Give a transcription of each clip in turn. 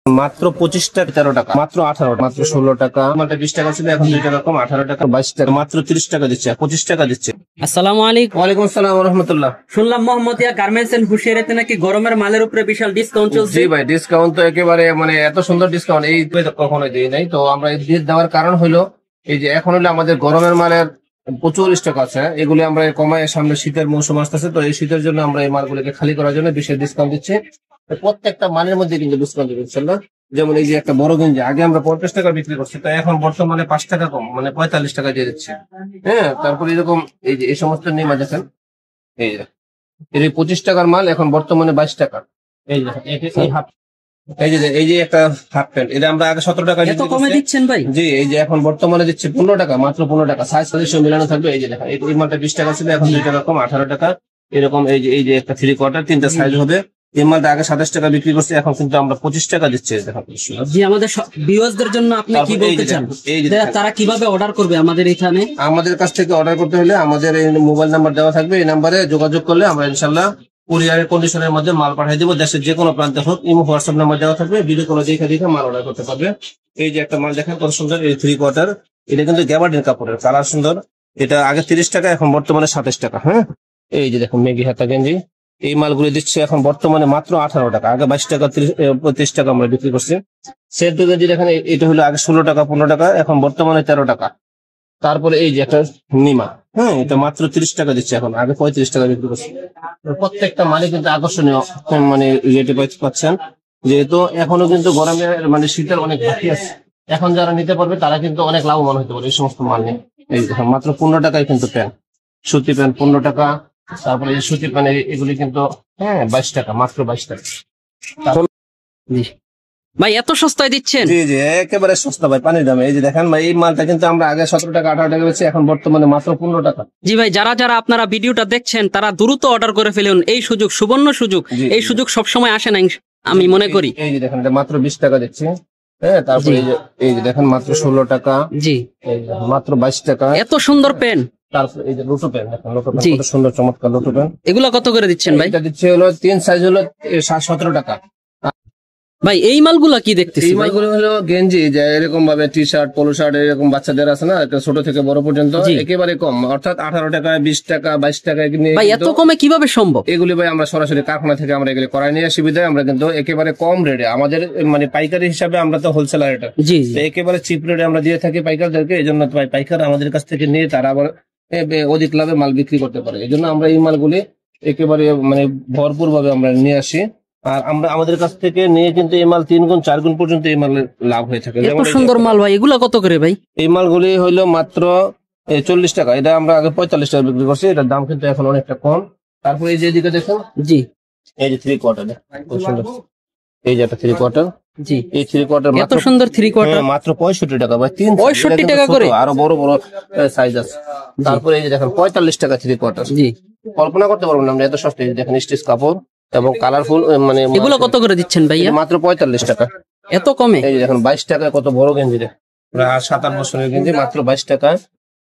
মাত্র 25 টাকা 13 টাকা মাত্র 18 মাত্র 16 টাকা মালটা 20 টাকা ছিল এখন 2 টাকা কম 18 টাকা 22 টাকা মাত্র 30 টাকা দিচ্ছে 25 টাকা দিচ্ছে। আসসালামু আলাইকুম। ওয়ালাইকুম আসসালাম ওয়া রাহমাতুল্লাহ। শুনলাম মোহাম্মদিয়া গার্মেন্টস এন্ড হুশিয়ারিতে নাকি গরমের মালের উপরে বিশাল ডিসকাউন্ট চলছে। জি ভাই, ডিসকাউন্ট তো একেবারে এত সুন্দর ডিসকাউন্ট এই কখনো দেই নাই। তো আমরা এই দেওয়ার কারণ হলো এই যে এখন হলো আমাদের গরমের মালের প্রচুর স্টক আছে, এগুলি আমরা কমায় সামনে শীতের মৌসুম আসতেছে, তো এই শীতের জন্য আমরা এই মালগুলোকে খালি করার জন্য বিশেষ ডিসকাউন্ট দিচ্ছি। প্রত্যেকটা মালের মধ্যে কিন্তু ডিসকাউন্ট দিচ্ছে ইনশাআল্লাহ। যেমন এই যে একটা বড় গেঞ্জি আগে আমরা 50 টাকা বিক্রি করছি, তো এখন বর্তমানে 5 টাকা কম 45 টাকা দিয়ে দিচ্ছে। হ্যাঁ, তারপরে এরকম এই যে এই সমস্ত নিমা দেখেন, এই যে এই 25 টাকার মাল এখন বর্তমানে 22 টাকা। এই যে এই যে একটা হাফ প্যান্ট, এটা আমরা আগে 17 টাকা এত কমে দিচ্ছেন ভাই? জি, এই যে এখন বর্তমানে দিচ্ছে 15 টাকা, মাত্র 15 টাকা। সাইজ সাইজের মিলানো থাকবে। এই যে দেখেন এই মালটা 20 টাকা ছিল এখন 2 টাকা কম 18 টাকা। এরকম এই যে একটা 3/4 তিনটা সাইজ হবে। এই মালটা আগে 27 টাকা বিক্রি করছে, এখন কিন্তু আমরা 25 টাকা দিচ্ছি। জি, আমাদের ভিউয়ারদের জন্য আপনি কি বলতে চান? তারা কিভাবে অর্ডার করবে আমাদের এখানে? আমাদের কাছ থেকে অর্ডার করতে হলে আমাদের এই মোবাইল নাম্বার দেওয়া থাকবে, এই নাম্বারে যোগাযোগ করলে আমরা ইনশাআল্লাহ কুরিয়ারের কন্ডিশনের মধ্যে মাল পাঠিয়ে দিব। দেশের যে কোনো প্রান্তে হোক, ইমো হোয়াটসঅ্যাপ নাম্বার দেওয়া থাকবে, ভিডিও কলে দেখে মাল অর্ডার করতে পারবে। এই যে একটা মাল দেখেন কত সুন্দর, এই 3/4, এটা কিন্তু গ্যাবার্ডিন কাপড়ের, কালার সুন্দর। এটা আগে 30 টাকা, এখন বর্তমানে 27 টাকা। হ্যাঁ, এই যে দেখুন মেগি হাতা গেঞ্জি, এই মালগুলি দিচ্ছে এখন বর্তমানে মাত্র 18 টাকা, আগে 22 টাকা 35 টাকা আমরা বিক্রি করছি। সেট গেঞ্জি দেখেন, এটা হলো আগে 16 টাকা 15 টাকা, এখন বর্তমানে 13 টাকা। তারপরে এই যে একটা নিমা, হ্যাঁ, এটা মাত্র 30 টাকা দিচ্ছে, এখন আগে 35 টাকা বিক্রি করছে। প্রত্যেকটা মালে কিন্তু আকর্ষণীয় রেটে পাচ্ছেন, যেহেতু এখনো কিন্তু গরমের শীতের অনেক বাকি আছে। এখন যারা নিতে পারবে তারা কিন্তু অনেক লাভবান হতে পারে এই সমস্ত মাল নিয়ে। এই দেখেন মাত্র 15 টাকায় কিন্তু প্যান্ট, সুতি প্যান্ট 15 টাকা। তারপরে এই সুতি প্যান্ট এগুলি কিন্তু 22 টাকা, মাত্র 22 টাকা। ভাই এত সস্তায় দিচ্ছেন? জি জি, একেবারে সস্তা ভাই, পানির দামে। এই যে দেখেন ভাই, এই মালটা কিন্তু আমরা আগে 17 টাকা 18 টাকা বেচছি, এখন বর্তমানে মাত্র 15 টাকা। জি ভাই, যারা আপনারা ভিডিওটা দেখছেন তারা দ্রুত অর্ডার করে ফেলুন। এই সুযোগ সুবর্ণ সুযোগ, এই সুযোগ সবসময় আসে না আমি মনে করি। এই যে দেখেন, এটা মাত্র 20 টাকা দিচ্ছি। হ্যাঁ, তারপরে এই যে দেখেন মাত্র 16 টাকা। জি, মাত্র 22 টাকা। এত সুন্দর পেন। তারপরে এই যে লোটো পেন দেখেন, লোটো পেন কত সুন্দর চমৎকার লোটো পেন। এগুলা কত করে দিচ্ছেন ভাই? এটা দিচ্ছে হলো 3 সাইজ হলো 17 টাকা। ভাই এই মালগুলা কি দেখতেছি? এই মালগুলো হলো গেঞ্জি, যে এরকম ভাবে টি শার্ট পোলো শার্ট এরকম বাচ্চাদের আছে না, ছোট থেকে বড় পর্যন্ত, একেবারে কম, অর্থাৎ 18 টাকা 20 টাকা 22 টাকা। ভাই এত কমে কিভাবে সম্ভব? এগুলি ভাই আমরা সরাসরি কারখানা থেকে আমরা এগুলি করাই নিয়ে সুবিধায় আমরা কিন্তু একেবারে কম রেটে, আমাদের পাইকারি হিসাবে আমরা তো হোলসেলার, এটা একেবারে চিপ রেটে আমরা দিয়ে থাকি পাইকারদেরকে। এই জন্য পাইকার আমাদের কাছ থেকে নিয়ে তারা আবার অধিক লাভে মাল বিক্রি করতে পারে। এই জন্য আমরা এই মালগুলি একেবারে ভরপুর ভাবে আমরা নিয়ে আসি। আর আমরা আমাদের কাছ থেকে নিয়ে কিন্তু এই মাল 3 গুণ 4 গুণ পর্যন্ত এই মালের লাভ হয়ে থাকে। এত সুন্দর মাল ভাই, এগুলা কত করে ভাই? এই মালগুলি হইলো মাত্র 40 টাকা, এটা আমরা আগে 45 টাকা বিক্রি করছি, এটার দাম কিন্তু এখন অনেকটা কম। তারপরে এই যে এদিকে দেখুন, জি এই যে 3/4 খুব সুন্দর, এই যে একটা 3/4। জি, এই 3/4 এত সুন্দর 3/4 মাত্র 65 টাকা ভাই, 65 টাকা করে। আরো বড় বড় সাইজ আছে। তারপরে এই যে দেখেন 45 টাকা 3/4। জি, কল্পনা করতে পারবেন আমরা এত সস্তা। দেখেন স্টিচ কাপড় এবং কালারফুল, এগুলো কত করে দিচ্ছেন ভাইয়া? মাত্র 45 টাকা। এত কমে? এই যে দেখেন 22 টাকা, কত বড় গেঞ্জি রে, 7-8 বছরের গেঞ্জি মাত্র 22 টাকা।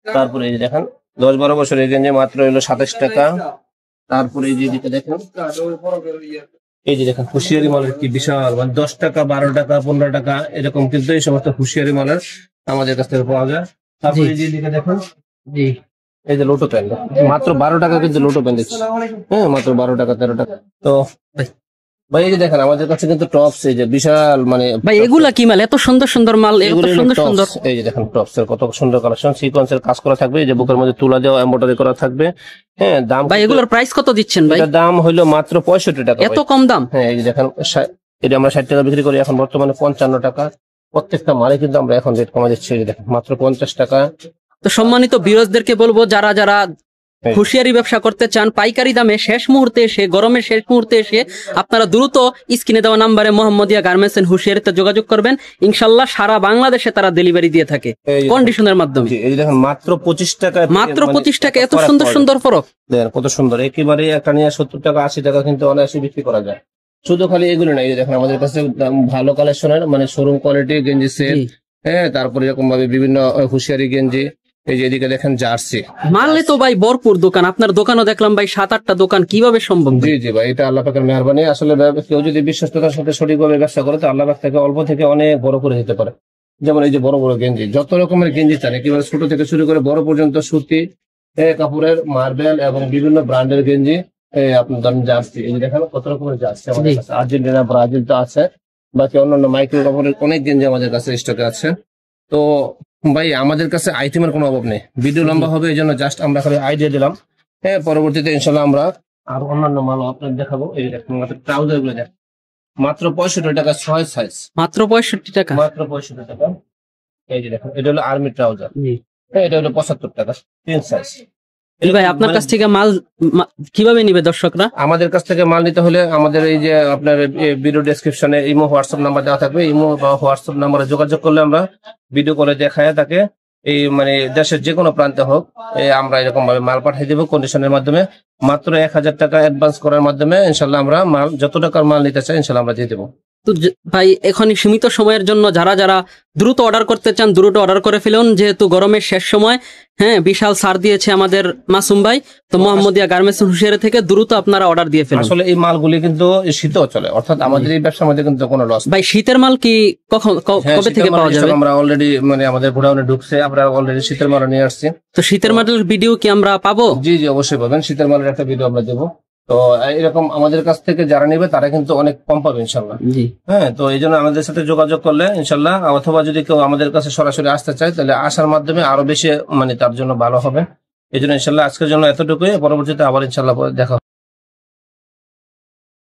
তারপরে এই যে দেখেন 10-12 বছরের গেঞ্জি মাত্র হলো 27 টাকা। তারপরে এই যে দেখেন, এই যে দেখেন হুঁশিয়ারি মালের কি বিশাল, 10 টাকা 12 টাকা 15 টাকা এরকম কিন্তু এই সমস্ত হুঁশিয়ারি মালের আমাদের কাছ থেকে পাওয়া যায়। তারপরে এই যে দেখেন, জি, এই যে লোটো প্যান্ট মাত্র 12 টাকা কিন্তু লোটো প্যান্ট দিচ্ছে। হ্যাঁ, মাত্র 12 টাকা 13 টাকা। তো ভাই এই যে দেখেন আমাদের কাছে কিন্তু টপস, এই যে বিশাল ভাই এগুলা কি মাল? এত সুন্দর সুন্দর মাল, এত সুন্দর সুন্দর। এই যে দেখেন টপস এর কত সুন্দর কালেকশন, সিকোয়েন্সের কাজ করা থাকবে, এই যে বুকের মধ্যে তুলা দেওয়া এমব্রয়ডারি করা থাকবে। হ্যাঁ, দাম ভাই এগুলোর প্রাইস কত দিচ্ছেন ভাই? দাম হলো মাত্র 65 টাকা। এত কম দাম? হ্যাঁ, এই যে দেখেন, এটা আমরা 60 টাকা বিক্রি করি, এখন বর্তমানে 55 টাকা। প্রত্যেকটা মালে কিন্তু আমরা এখন রেট কমা দিচ্ছি। এই যে দেখেন মাত্র 50 টাকা। তো সম্মানিত ভিউয়ারদেরকে বলবো, যারা হুঁশিয়ারি ব্যবসা করতে চান পাইকারি দামে, শেষ মুহূর্তে এসে, গরমের শেষ মুহূর্তে এসে আপনারা দ্রুত স্ক্রিনে দেওয়া নাম্বারে মোহাম্মদিয়া গার্মেন্টস এন্ড হুঁশিয়ারিতে যোগাযোগ করবেন। ইনশাআল্লাহ সারা বাংলাদেশে তারা ডেলিভারি দিয়ে থাকে কন্ডিশনের মাধ্যমে। এই দেখেন মাত্র 25 টাকা, মাত্র 25 টাকা, এত সুন্দর সুন্দর ফরক দেখেন কত সুন্দর। একেবারে একটা নিয়ে 70 টাকা 80 টাকা কিন্তু অনায়াসে বিক্রি করা যায়। শুধু খালি এগুলো না, এই যে দেখেন আমাদের কাছে ভালো কালেকশনের শোরুম কোয়ালিটি গেঞ্জি সেট। হ্যাঁ, তারপরে এরকম ভাবে বিভিন্ন হুঁশিয়ারি গেঞ্জি, এই যে এদিকে দেখেন জার্সি। মানলে তো ভাই ভরপুর দোকান, আপনার দোকানও দেখলাম ভাই 7-8টা দোকান, কিভাবে সম্ভব ভাই? জি জি ভাই, এটা আল্লাহ পাকের মেহরবানি। আসলে কেউ যদি বিশ্বস্ততার সাথে সঠিকভাবে ব্যবসা করে তো আল্লাহ পাক তাকে অল্প থেকে অনেক বড় করে দিতে পারে। যেমন এই যে বড় বড় গেঞ্জি, যত রকমের গেঞ্জি চান, একেবারে ছোট থেকে শুরু করে বড় পর্যন্ত, সুতি কাপড়ের, মার্বেল এবং বিভিন্ন ব্র্যান্ডের গেঞ্জি। আপনার ধরেন জার্সি, এই যে দেখেন কত রকমের জার্সি আমাদের জি। কাছে। আর্জেন্টিনা, ব্রাজিল তো আছে, বাকি অন্যান্য মাইক্রো কাপড়ের অনেক গেঞ্জি আমাদের কাছে স্টকে আছে। তো ভাই আমাদের কাছে আইটেমের কোনো অভাব নেই। ভিডিও লম্বা হবে এই জন্য জাস্ট আমরা খালি আইডিয়া দিলাম। পরবর্তীতে ইনশাল্লাহ আমরা আর অন্যান্য মালও আপনাদের দেখাবো। এই যে দেখুন আমাদের ট্রাউজার গুলো দেখেন, মাত্র 65 টাকা 6 সাইজ, মাত্র 65 টাকা? মাত্র 65 টাকা। এই যে দেখুন এটা হলো আর্মি ট্রাউজার, জি। এটা হলো 75 টাকা 3 সাইজ। জি ভাই, আপনার কাছ থেকে মাল কিভাবে নিবে দর্শকরা? আমাদের কাছ থেকে মাল নিতে হলে আমাদের এই যে আপনার ভিডিও ডেসক্রিপশনে ইমো হোয়াটসঅ্যাপ নাম্বার দেওয়া থাকবে। ইমো বা হোয়াটসঅ্যাপ নাম্বারে যোগাযোগ করলে আমরা ভিডিও কলে দেখায় তাকে এই মানে দেশের যে কোনো প্রান্তে হোক আমরা এরকম ভাবে মাল পাঠিয়ে দেবো কন্ডিশনের মাধ্যমে। মাত্র 1000 টাকা অ্যাডভান্স করার মাধ্যমে ইনশাল্লাহ আমরা মাল যত টাকার মাল নিতে চাই ইনশাল্লাহ আমরা দিয়ে দেবো। তো ভাই এখন সীমিত সময়ের জন্য যারা যারা দ্রুত অর্ডার করতে চান দ্রুত অর্ডার করে ফেলুন, যেহেতু গরমের শেষ সময়। হ্যাঁ, বিশাল ছাড় দিয়েছে আমাদের মাসুম ভাই। তো মোহাম্মদিয়া গার্মেন্টস হুঁশিয়ারি থেকে দ্রুত আপনারা অর্ডার দিয়ে ফেলুন। আসলে এই মালগুলি কিন্তু শীতও চলে, অর্থাৎ আমাদের এই ব্যবসার মধ্যে কিন্তু কোনো লস। ভাই শীতের মাল কি কবে থেকে পাওয়া যাবে? আমরা অলরেডি মানে আমাদের গোডাউনে ঢুকছে, আমরা অলরেডি শীতের মাল নিয়ে আসছি। তো শীতের মালের ভিডিও কি আমরা পাবো? জি জি অবশ্যই পাবেন, শীতের মালের একটা ভিডিও আমরা দেবো। তো এরকম আমাদের কাছ থেকে যারা নেবে তারা কিন্তু অনেক কম পাবে ইনশাল্লাহ। জি। হ্যাঁ, তো এই জন্য আমাদের সাথে যোগাযোগ করলে ইনশাল্লাহ, অথবা যদি কেউ আমাদের কাছে সরাসরি আসতে চায় তাহলে আসার মাধ্যমে আরো বেশি মানে তার জন্য ভালো হবে। এই জন্য ইনশাল্লাহ আজকের জন্য এতটুকুই, পরবর্তীতে আবার ইনশাল্লাহ দেখা হবে।